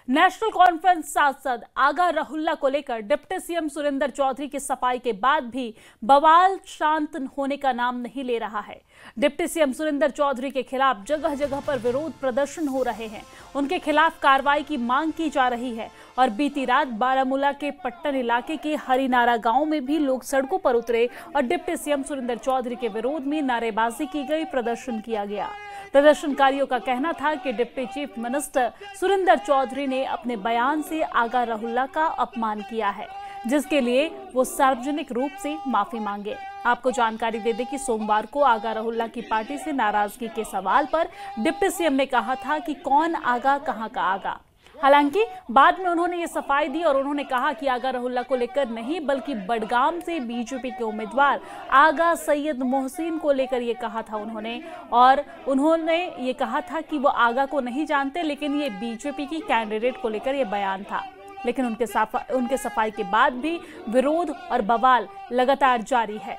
National conference सांसद आगा रहुल्ला को लेकर डिप्टी सीएम सुरेंद्र चौधरी की सफाई के बाद भी बवाल शांत होने का नाम नहीं ले रहा है। डिप्टी सीएम सुरेंद्र चौधरी के खिलाफ जगह जगह पर विरोध प्रदर्शन हो रहे हैं। उनके खिलाफ कार्रवाई की मांग की जा रही है और बीती रात बारामूला के पट्टन इलाके के हरिनारा गांव में भी लोग सड़कों पर उतरे और डिप्टी सीएम सुरेंद्र चौधरी के विरोध में नारेबाजी की गई, प्रदर्शन किया गया। प्रदर्शनकारियों का कहना था कि deputy chief minister Surendra Chaudhary ने अपने बयान से आगा रहुल्ला का अपमान किया है, जिसके लिए वो सार्वजनिक रूप से माफी मांगे। आपको जानकारी दे दें कि सोमवार को आगा रहुल्ला की पार्टी से नाराजगी के सवाल पर डिप्टी सीएम ने कहा था कि कौन आगा, कहां का आगा। हालांकि बाद में उन्होंने ये सफाई दी और उन्होंने कहा कि आगा रहुल्ला को लेकर नहीं बल्कि बडगाम से बीजेपी के उम्मीदवार आगा सैयद मोहसिन को लेकर ये कहा था उन्होंने ये कहा था कि वो आगा को नहीं जानते, लेकिन ये बीजेपी की कैंडिडेट को लेकर ये बयान था। लेकिन उनके सफाई के बाद भी विरोध और बवाल लगातार जारी है।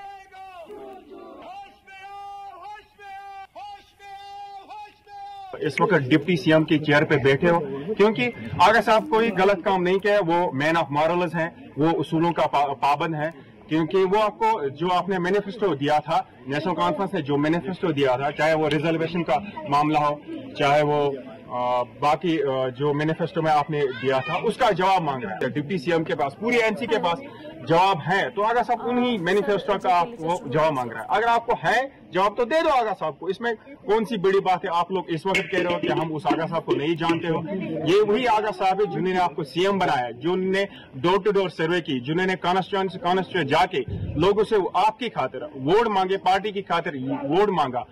इस वक्त डिप्टी सीएम की चेयर पे बैठे हो, क्योंकि आगा साहब कोई गलत काम नहीं किया। वो मैन ऑफ मॉरल्स हैं, वो उसूलों का पाबंद है, क्योंकि वो आपको जो आपने मैनिफेस्टो दिया था, नेशनल कॉन्फ्रेंस ने जो मैनिफेस्टो दिया था, चाहे वो रिजर्वेशन का मामला हो, चाहे वो बाकी जो मैनिफेस्टो में आपने दिया था, उसका जवाब मांग रहा है। डिप्टी सीएम के पास, पूरी एनसी के पास जवाब है, तो आगा साहब उन्हीं मैनिफेस्टो का आपको जवाब मांग रहा है। अगर आपको है जवाब तो दे दो आगा साहब को, इसमें कौन सी बड़ी बात है। आप लोग इस वक्त कह रहे हो कि हम उस आगा साहब को नहीं जानते हो। ये वही आगा साहब है जिन्होंने आपको सीएम बनाया, जिन्होंने डोर टू डोर सर्वे की, जिन्होंने कॉन्स्टिट्यूएंसी जाके लोगों से आपकी खातिर वोट मांगे, पार्टी की खातिर वोट मांगा।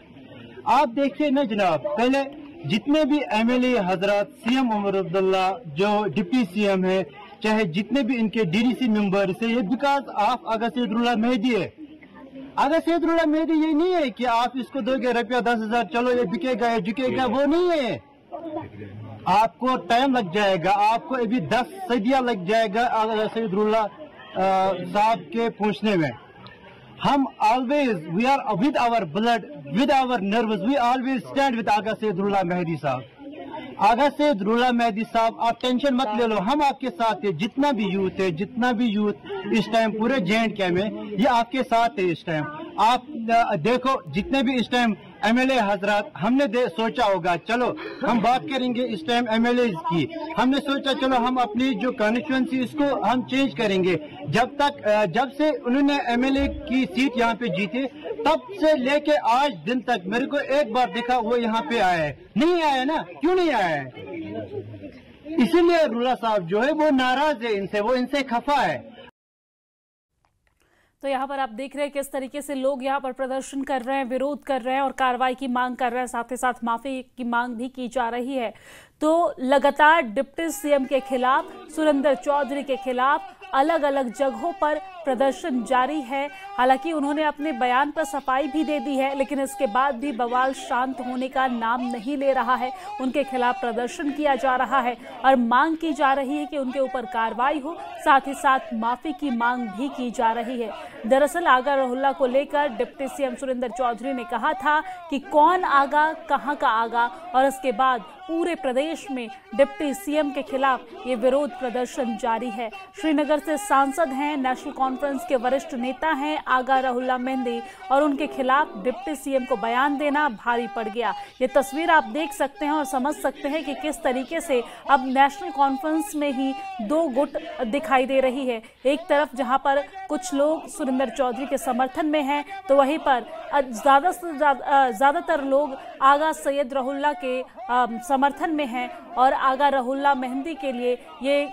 आप देखिए ना जनाब, पहले जितने भी एमएलए हजरात, सीएम उमर अब्दुल्ला जो डिप्टी सीएम है, चाहे जितने भी इनके डीडीसी मेंबर्स है, ये बिकॉज ऑफ आगा सैयदुल्लाह मेहदी है। आगा सैयदुल्लाह मेहदी ये नहीं है कि आप इसको दोगे रुपया 10,000, चलो ये बिकेगा, ये झुकेगा, वो नहीं है। आपको टाइम लग जाएगा, आपको अभी 10 सदियां लग जाएगा आगा सैयदुल्लाह साहब के पहुंचने में। हम always we are with our blood, with our nerves, we always stand with Agha Saidullah Mehdi sahab. Agha Saidullah Mehdi साहब, आप टेंशन मत ले लो, हम आपके साथ है। जितना भी यूथ है, जितना भी यूथ इस टाइम पूरे J&K में, ये आपके साथ है इस टाइम। आप देखो, जितने भी इस टाइम एमएलए हजरात, हमने सोचा होगा चलो हम बात करेंगे इस टाइम एमएलए की। हमने सोचा चलो हम अपनी जो कॉन्स्टिट्यूएंसी इसको हम चेंज करेंगे। जब से उन्होंने एमएलए की सीट यहाँ पे जीते, तब से लेके आज दिन तक मेरे को एक बार देखा वो यहाँ पे आया है? नहीं आया ना, क्यों नहीं आया है? इसीलिए रुल्ला साहब जो है वो नाराज है इनसे, वो इनसे खफा है। तो यहाँ पर आप देख रहे हैं किस तरीके से लोग यहाँ पर प्रदर्शन कर रहे हैं, विरोध कर रहे हैं और कार्रवाई की मांग कर रहे हैं, साथ ही साथ माफी की मांग भी की जा रही है। तो लगातार डिप्टी सीएम के खिलाफ, सुरेंद्र चौधरी के खिलाफ अलग अलग जगहों पर प्रदर्शन जारी है। हालांकि उन्होंने अपने बयान पर सफाई भी दे दी है, लेकिन इसके बाद भी बवाल शांत होने का नाम नहीं ले रहा है। उनके खिलाफ प्रदर्शन किया जा रहा है और मांग की जा रही है कि उनके ऊपर कार्रवाई हो, साथ ही साथ माफी की मांग भी की जा रही है। दरअसल आगा रहुल्ला को लेकर डिप्टी सीएम सुरेंद्र चौधरी ने कहा था कि कौन आगा, कहां का आगा, और इसके बाद पूरे प्रदेश में डिप्टी सीएम के खिलाफ ये विरोध प्रदर्शन जारी है। श्रीनगर से सांसद हैं, नेशनल कॉन्फ्रेंस के वरिष्ठ नेता हैं आगा रहुल्ला मेहदी, और उनके खिलाफ डिप्टी सीएम को बयान देना भारी पड़ गया। ये तस्वीर आप देख सकते हैं और समझ सकते हैं कि किस तरीके से अब नेशनल कॉन्फ्रेंस में ही दो गुट दिखाई दे रही है। एक तरफ जहां पर कुछ लोग सुरेंद्र चौधरी के समर्थन में हैं, तो वहीं पर ज्यादातर लोग आगा सैयद रहुल्ला के समर्थन में हैं और आगा रहुल्ला मेहदी के लिए ये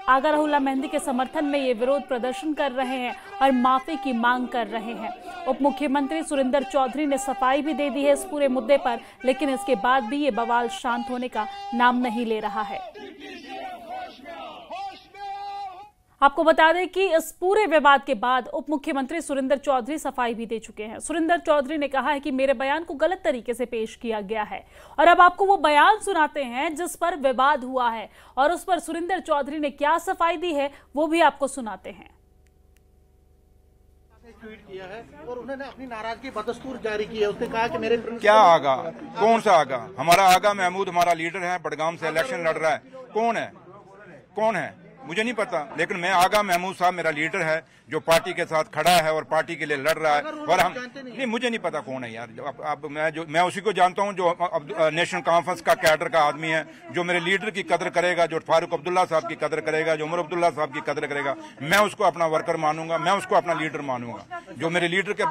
आगा रहुल्ला मेहदी के समर्थन में ये विरोध प्रदर्शन कर रहे हैं और माफी की मांग कर रहे हैं। उप मुख्यमंत्री सुरेंद्र चौधरी ने सफाई भी दे दी है इस पूरे मुद्दे पर, लेकिन इसके बाद भी ये बवाल शांत होने का नाम नहीं ले रहा है। आपको बता दें कि इस पूरे विवाद के बाद उप मुख्यमंत्री सुरेंद्र चौधरी सफाई भी दे चुके हैं। सुरेंद्र चौधरी ने कहा है कि मेरे बयान को गलत तरीके से पेश किया गया है, और अब आपको वो बयान सुनाते हैं जिस पर विवाद हुआ है और उस पर सुरेंद्र चौधरी ने क्या सफाई दी है वो भी आपको सुनाते हैं। ट्वीट किया है और उन्होंने अपनी नाराजगी बदस्तूर जारी की है। उसने कहा कि मेरे क्या आगा, कौन सा आगा? हमारा आगा महमूद हमारा लीडर है, बडगाम से इलेक्शन लड़ रहा है। कौन है, कौन है मुझे नहीं पता, लेकिन मैं आगा महमूद साहब मेरा लीडर है जो पार्टी के साथ खड़ा है और पार्टी के लिए लड़ रहा है। और हम नहीं, मुझे नहीं पता कौन है यार। अब मैं उसी को जानता हूं जो नेशनल कॉन्फ्रेंस का कैडर का आदमी है, जो मेरे लीडर की कदर करेगा, जो फारूक अब्दुल्ला साहब की कदर करेगा, जो उमर अब्दुल्ला साहब की कदर करेगा। मैं उसको अपना वर्कर मानूंगा, मैं उसको अपना लीडर मानूंगा। जो मेरे लीडर के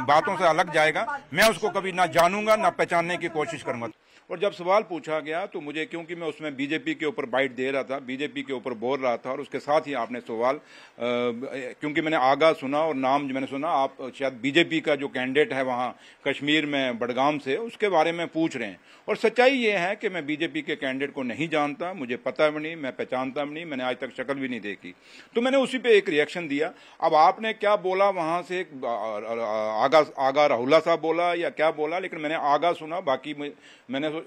बातों से अलग जाएगा मैं उसको कभी ना जानूंगा ना पहचानने की कोशिश करूंगा। और जब सवाल पूछा गया तो मुझे, क्योंकि मैं उसमें बीजेपी के ऊपर बाइट दे रहा था, बीजेपी के ऊपर बोल रहा था, और उसके साथ ही आपने सवाल, क्योंकि मैंने आगा सुना और नाम जो मैंने सुना, आप शायद बीजेपी का जो कैंडिडेट है वहाँ कश्मीर में बडगाम से, उसके बारे में पूछ रहे हैं। और सच्चाई ये है कि मैं बीजेपी के कैंडिडेट को नहीं जानता, मुझे पता भी नहीं, मैं पहचानता भी नहीं, मैंने आज तक शक्ल भी नहीं देखी। तो मैंने उसी पे एक रिएक्शन दिया। अब आपने क्या बोला वहां से, आगा राहुल्ला साहब बोला या क्या बोला, लेकिन मैंने आगा सुना, बाकी मैंने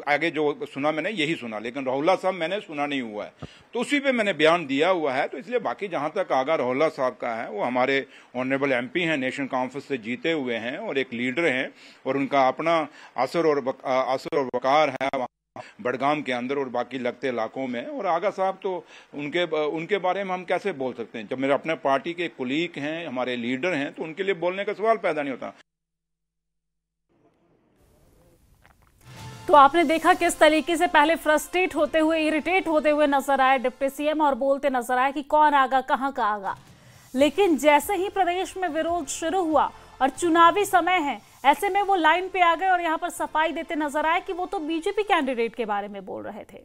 आगे जो सुना मैंने यही सुना, लेकिन राहुल्ला साहब मैंने सुना नहीं हुआ है। तो उसी पे मैंने बयान दिया हुआ है। तो इसलिए बाकी जहां तक आगा राहुल्ला साहब का है, वो हमारे ऑनरेबल एमपी हैं, नेशनल कॉन्फ्रेंस से जीते हुए हैं और एक लीडर हैं, और उनका अपना असर और वकार है बडगाम के अंदर और बाकी लगते इलाकों में। और आगा साहब तो उनके बारे में हम कैसे बोल सकते हैं? जब मेरे अपने पार्टी के कुलीग हैं, हमारे लीडर हैं, तो उनके लिए बोलने का सवाल पैदा नहीं होता। तो आपने देखा किस तरीके से पहले फ्रस्ट्रेट होते हुए, इरिटेट होते हुए नजर आए डिप्टी सीएम और बोलते नजर आए कि कौन आगा, कहां का आगा। लेकिन जैसे ही प्रदेश में विरोध शुरू हुआ और चुनावी समय है, ऐसे में वो लाइन पे आ गए और यहां पर सफाई देते नजर आए कि वो तो बीजेपी कैंडिडेट के बारे में बोल रहे थे।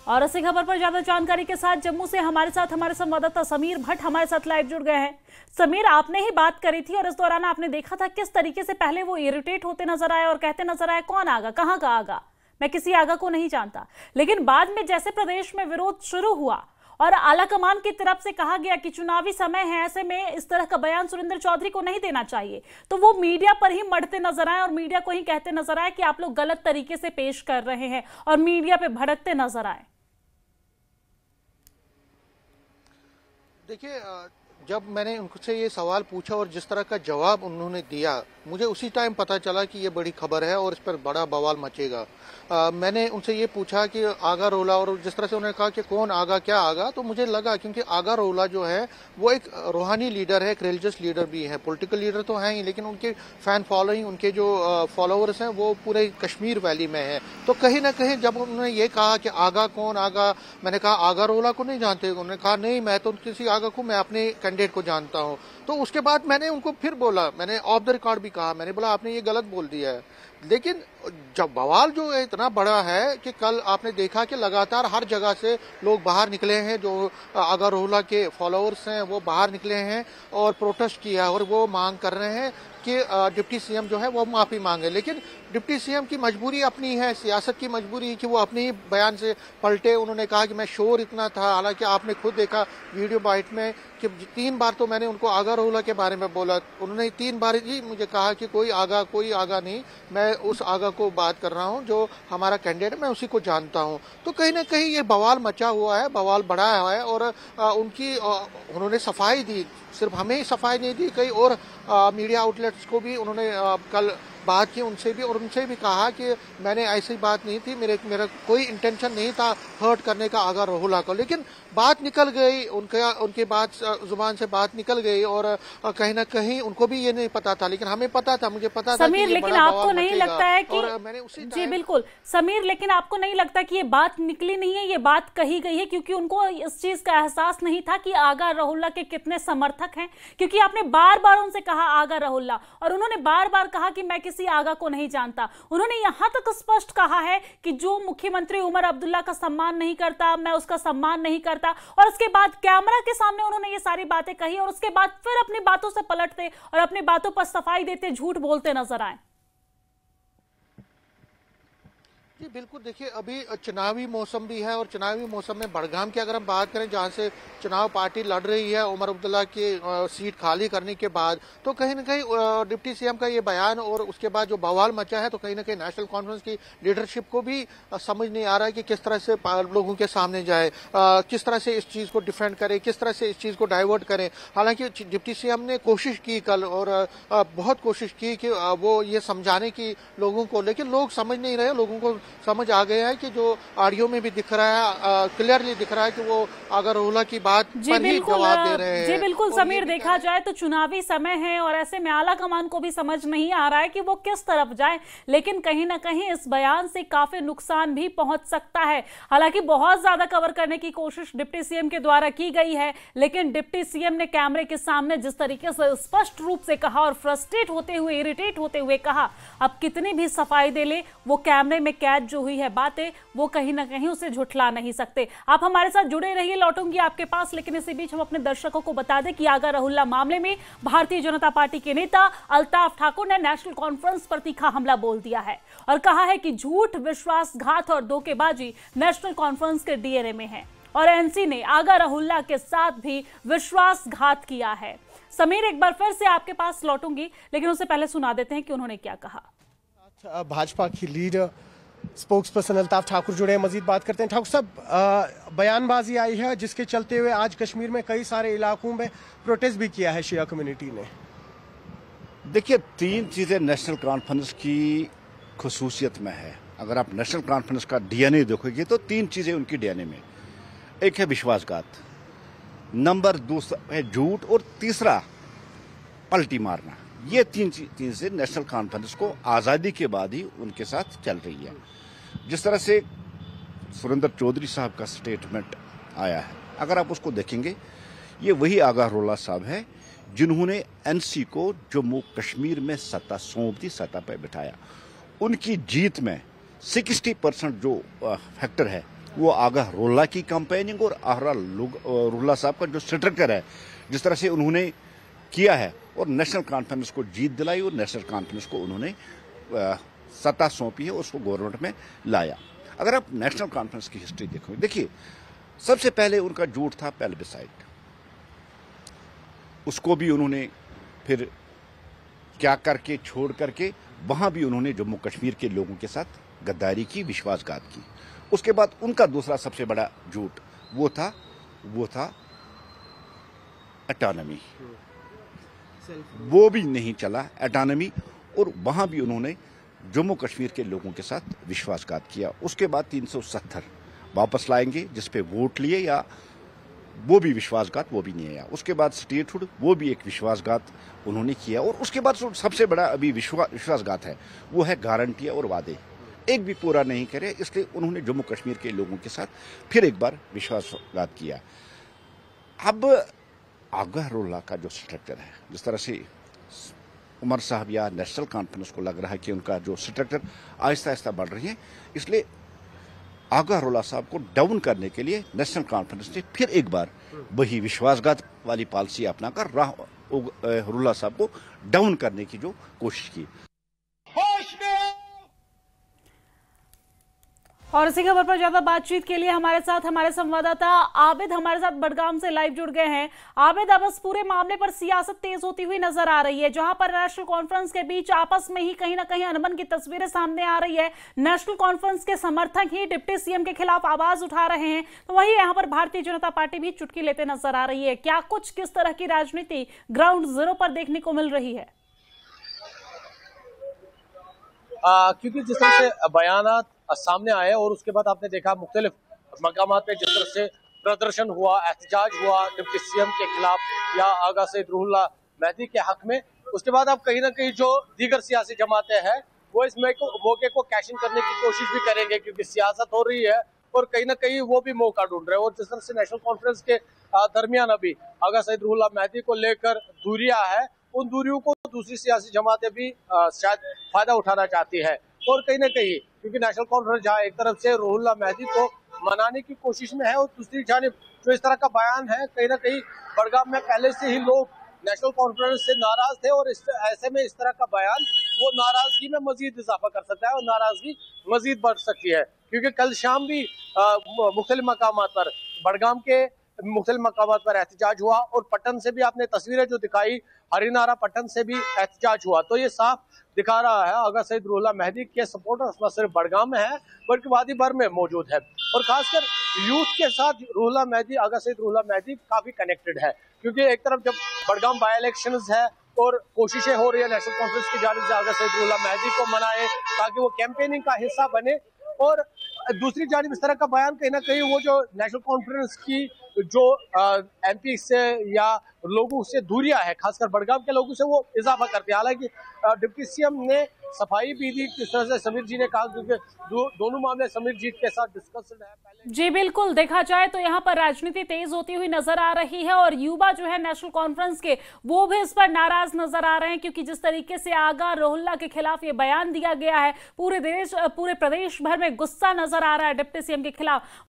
और इसी खबर पर ज्यादा जानकारी के साथ जम्मू से हमारे संवाददाता समीर भट्ट हमारे साथ लाइव जुड़ गए हैं। समीर, आपने ही बात करी थी और इस दौरान आपने देखा था किस तरीके से पहले वो इरिटेट होते नजर आए और कहते नजर आए, कौन आगा, कहां का आगा, मैं किसी आगा को नहीं जानता। लेकिन बाद में जैसे प्रदेश में विरोध शुरू हुआ और आलाकमान की तरफ से कहा गया कि चुनावी समय है, ऐसे में इस तरह का बयान सुरेंद्र चौधरी को नहीं देना चाहिए, तो वो मीडिया पर ही मढ़ते नजर आए और मीडिया को ही कहते नजर आए कि आप लोग गलत तरीके से पेश कर रहे हैं और मीडिया पे भड़कते नजर आए। देखिए, जब मैंने उनसे ये सवाल पूछा और जिस तरह का जवाब उन्होंने दिया, मुझे उसी टाइम पता चला कि ये बड़ी खबर है और इस पर बड़ा बवाल मचेगा। मैंने उनसे ये पूछा कि आगा रोला, और जिस तरह से उन्होंने कहा कि कौन आगा, क्या आगा, तो मुझे लगा क्योंकि आगा रोला जो है वो एक रूहानी लीडर है, एक रिलीजियस लीडर भी है। पॉलिटिकल लीडर तो हैं ही, लेकिन उनके फैन फॉलोइंग, उनके जो फॉलोअर्स हैं वो पूरे कश्मीर वैली में है। तो कहीं ना कहीं जब उन्होंने ये कहा कि आगा कौन आगा, मैंने कहा आगा रोला को नहीं जानते। उन्होंने कहा नहीं, मैं तो किसी आगा को, मैं अपने कैंडिडेट को जानता हूँ। तो उसके बाद मैंने उनको फिर बोला, मैंने ऑफ द रिकॉर्ड भी कहा, मैंने बोला आपने ये गलत बोल दिया है। लेकिन जब बवाल जो है इतना बड़ा है कि कल आपने देखा कि लगातार हर जगह से लोग बाहर निकले हैं, जो आगा रोला के फॉलोअर्स हैं वो बाहर निकले हैं और प्रोटेस्ट किया और वो मांग कर रहे हैं कि डिप्टी सीएम जो है वो माफी मांगे। लेकिन डिप्टी सीएम की मजबूरी अपनी है, सियासत की मजबूरी है कि वो अपने ही बयान से पलटे। उन्होंने कहा कि मैं शोर इतना था, हालांकि आपने खुद देखा वीडियो बाइट में कि 3 बार तो मैंने उनको आगा रोला के बारे में बोला, उन्होंने 3 बार ही मुझे कहा कि कोई आगा नहीं, मैं उस आगा को बात कर रहा हूं जो हमारा कैंडिडेट, मैं उसी को जानता हूं। तो कहीं ना कहीं ये बवाल मचा हुआ है, बवाल बढ़ा है और उन्होंने सफाई दी, सिर्फ हमें ही सफाई नहीं दी, कई और मीडिया आउटलेट्स को भी उन्होंने कल बात की उनसे भी, और उनसे भी कहा कि मैंने ऐसी बात नहीं थी, मेरा कोई इंटेंशन नहीं था हर्ट करने का आगा रोला को। लेकिन बात निकल गई, उनके बात जुबान से बात निकल गई और कहीं ना कहीं उनको भी ये नहीं पता था, लेकिन हमें पता था, मुझे पता था। समीर, लेकिन आपको नहीं लगता है कि मैंने उसी जी बिल्कुल समीर, लेकिन आपको नहीं लगता कि ये बात निकली नहीं है, ये बात कही गई है क्योंकि उनको इस चीज का एहसास नहीं था कि आगा राहुल्ला के कितने समर्थक हैं? क्योंकि आपने बार बार उनसे कहा आगा राहुल्ला, और उन्होंने बार बार कहा कि मैं किसी आगा को नहीं जानता। उन्होंने यहां तक स्पष्ट कहा है कि जो मुख्यमंत्री उमर अब्दुल्ला का सम्मान नहीं करता, मैं उसका सम्मान नहीं करता। और उसके बाद कैमरा के सामने उन्होंने ये सारी बातें कही और उसके बाद फिर अपनी बातों से पलटते और अपनी बातों पर सफाई देते, झूठ बोलते नजर आए। जी बिल्कुल, देखिए अभी चुनावी मौसम भी है और चुनावी मौसम में बड़गाम की अगर हम बात करें, जहां से चुनाव पार्टी लड़ रही है उमर अब्दुल्ला की सीट खाली करने के बाद, तो कहीं ना कहीं डिप्टी सीएम का ये बयान और उसके बाद जो बवाल मचा है, तो कहीं ना कहीं नेशनल कॉन्फ्रेंस की लीडरशिप को भी समझ नहीं आ रहा है कि किस तरह से लोगों के सामने जाए, किस तरह से इस चीज को डिफेंड करे, किस तरह से इस चीज को डाइवर्ट करें। हालांकि डिप्टी सीएम ने कोशिश की कल, और बहुत कोशिश की कि वो ये समझाने की लोगों को, लेकिन लोग समझ नहीं रहे। लोगों को समझ आ गया है कि जो ऑडियो में भी दिख रहा है, क्लियरली दिख रहा है कि वो आगा रोहल्ला की बात पर ही जवाब दे रहे हैं। जी बिल्कुल समीर, देखा जाए तो चुनावी समय है और ऐसे में आला कमान को भी समझ नहीं आ रहा है कि वो किस तरफ जाए, लेकिन कहीं ना कहीं इस बयान से काफी नुकसान भी पहुंच सकता है। हालांकि बहुत ज्यादा कवर करने की कोशिश डिप्टी सीएम के द्वारा की गई है, लेकिन डिप्टी सीएम ने कैमरे के सामने जिस तरीके से स्पष्ट रूप से कहा और फ्रस्ट्रेट होते हुए, इरिटेट होते हुए कहा, अब कितनी भी सफाई दे ले, वो कैमरे में कैद जो हुई है बातें, वो कहीं ना कहीं उसे झुठला नहीं सकते। आप हमारे साथ जुड़े रहिए, लौटूंगी आपके पास, लेकिन इसी बीच हम अपने दर्शकों को बता दें कि आगा रोहल्ला मामले में भारतीय जनता पार्टी के नेता अल्ताफ ठाकुर ने नेशनल कॉन्फ्रेंस पर तीखा हमला बोल दिया है और कहा है कि झूठ, विश्वासघात और धोखेबाजी नेशनल कॉन्फ्रेंस के डीएनए में है और एनसी ने आगा रोहल्ला के साथ भी विश्वासघात किया है। समीर, एक बार फिर से आपके पास लौटूंगी, लेकिन उससे पहले सुना देते हैं कि उन्होंने क्या कहा। भाजपा की leader spokes person Altaf Thakur जुड़े हैं, मजीद बात करते हैं। ठाकुर साहब, बयानबाजी आई है जिसके चलते हुए आज कश्मीर में कई सारे इलाकों में प्रोटेस्ट भी किया है शिया कम्युनिटी ने। देखिए, तीन चीजें नेशनल कॉन्फ्रेंस की खुसूसियत में है। अगर आप नेशनल कॉन्फ्रेंस का डीएनए देखोगे तो तीन चीजें उनकी डीएनए में, एक है विश्वासघात, नंबर दूसरा है झूठ, और तीसरा पलटी मारना। ये तीन चीजें नेशनल कॉन्फ्रेंस को आजादी के बाद ही उनके साथ चल रही है। जिस तरह से सुरेंद्र चौधरी साहब का स्टेटमेंट आया है, अगर आप उसको देखेंगे, ये वही आगा रोहल्ला साहब है जिन्होंने एनसी को जम्मू कश्मीर में सत्ता सौंप दी, सत्ता पर बिठाया। उनकी जीत में 60% जो फैक्टर है वो आगा रोहल्ला की कैंपेनिंग और आगा रोहल्ला साहब का जो स्ट्रक्चर है, जिस तरह से उन्होंने किया है और नेशनल कॉन्फ्रेंस को जीत दिलाई और नेशनल कॉन्फ्रेंस को उन्होंने सत्ता सौंपी है, उसको गवर्नमेंट में लाया। अगर आप नेशनल कॉन्फ्रेंस की हिस्ट्री देखोगे, देखिए सबसे पहले उनका झूठ था प्लेबिसाइट, उसको भी उन्होंने फिर क्या करके छोड़ करके वहां भी उन्होंने जम्मू कश्मीर के लोगों के साथ गद्दारी की, विश्वासघात की। उसके बाद उनका दूसरा सबसे बड़ा झूठ वो था ऑटोनॉमी, वो भी नहीं चला ऑटोनॉमी, और वहां भी उन्होंने जम्मू कश्मीर के लोगों के साथ विश्वासघात किया। उसके बाद 370 वापस लाएंगे जिस पे वोट लिए, या वो भी विश्वासघात, वो भी नहीं आया। उसके बाद स्टेटहुड, वो भी एक विश्वासघात उन्होंने किया। और उसके बाद सबसे बड़ा अभी विश्वासघात है वो है गारंटियां और वादे, एक भी पूरा नहीं करे, इसलिए उन्होंने जम्मू कश्मीर के लोगों के साथ फिर एक बार विश्वासघात किया। अब आगा रोहल्ला का जो स्ट्रक्चर है, जिस तरह से उमर साहब या नेशनल कॉन्फ्रेंस को लग रहा है कि उनका जो स्ट्रक्चर आहिस्ता आहिस्ता बढ़ रही है, इसलिए आगा रोहल्ला साहब को डाउन करने के लिए नेशनल कॉन्फ्रेंस ने फिर एक बार वही विश्वासघात वाली पॉलिसी अपनाकर रोहल्ला साहब को डाउन करने की जो कोशिश की। और इसी खबर पर ज्यादा बातचीत के लिए हमारे साथ हमारे संवाददाता आबिद हमारे साथ बडगाम से लाइव जुड़ गए हैं। आबिद, अब इस पूरे मामले पर सियासत तेज होती हुई नजर आ रही है, जहां पर नेशनल कॉन्फ्रेंस के बीच आपस में ही कहीं ना कहीं अनबन की तस्वीरें सामने आ रही है। नेशनल कॉन्फ्रेंस के समर्थक ही डिप्टी सीएम के खिलाफ आवाज उठा रहे हैं, तो वहीं यहाँ पर भारतीय जनता पार्टी भी चुटकी लेते नजर आ रही है। क्या कुछ किस तरह की राजनीति ग्राउंड जीरो पर देखने को मिल रही है? क्योंकि जिस तरह से बयानात सामने आए और उसके बाद आपने देखा मुख्तलिफ मकामात पे जिस तरह से प्रदर्शन हुआ, एहतजाज हुआ डिप्टी सीएम के खिलाफ या आगा सईद रूहुल्लाह मेहदी के हक में, उसके बाद अब कहीं ना कहीं जो दीगर सियासी जमातें हैं वो इस मौके को कैशिंग करने की कोशिश भी करेंगे, क्योंकि सियासत हो रही है और कहीं ना कहीं वो भी मौका ढूंढ रहे हैं। और जिस तरह से नेशनल कॉन्फ्रेंस के दरमियान अभी आगा सईद रूहुल्लाह मेहदी को लेकर दूरियां है, उन दूरियों को दूसरी सियासी जमातें भी शायद फायदा उठाना चाहती है। और कहीं ना कहीं क्योंकि नेशनल कॉन्फ्रेंस जहाँ एक तरफ से रूहुल्लाह मेहदी को मनाने की कोशिश में है और दूसरी जानिब जो इस तरह का बयान है, कहीं ना कहीं बडगाम में पहले से ही लोग नेशनल कॉन्फ्रेंस से नाराज थे और ऐसे में इस तरह का बयान वो नाराजगी में मजीद इजाफा कर सकता है और नाराजगी मजीद बढ़ सकती है, क्योंकि कल शाम भी मुख्तलिफ मकामात पर, बड़गाम के मुख्तलिफ मकामात पर एहतजाज हुआ और पटन से भी आपने तस्वीरें जो दिखाई, हरिनारा पटन से भी एहतजाज हुआ। तो ये साफ दिखा रहा है आगा सईद रूहुल्लाह मेहदी के सपोर्टर्स न सिर्फ बड़गाम में है बल्कि वादी भर में मौजूद है, और खासकर यूथ के साथ रूहुल्लाह मेहदी, आगा सईद रूहुल्लाह मेहदी काफी कनेक्टेड है, क्योंकि एक तरफ जब बड़गाम बाई इलेक्शन है और कोशिशें हो रही है नेशनल कॉन्फ्रेंस की जानिब से आगा सईद रूहुल्लाह मेहदी को मनाए ताकि वो कैंपेनिंग का हिस्सा बने, और दूसरी जानिब इस तरह का बयान कहीं ना कहीं वो जो नेशनल कॉन्फ्रेंस की जो एमपी से या लोगों से दूरियां है, खासकर बड़गाम के लोगों से, वो इजाफा करते हैं। हालांकि डिप्टी सीएम ने सफाई भी दी, किस तरह से समीर जी ने कहा, क्योंकि दोनों मामले समीर जी के साथ डिस्कस्ड है पहले। जी बिल्कुल, देखा जाए तो यहाँ पर राजनीति तेज होती हुई नजर आ रही है और युवा जो है नेशनल कॉन्फ्रेंस के, वो भी इस पर नाराज नजर आ रहे हैं, क्योंकि जिस तरीके से आगा रूहुल्लाह के खिलाफ ये बयान दिया गया है, पूरे प्रदेश भर में गुस्सा नजर आ रहा है डिप्टी सीएम के खिलाफ।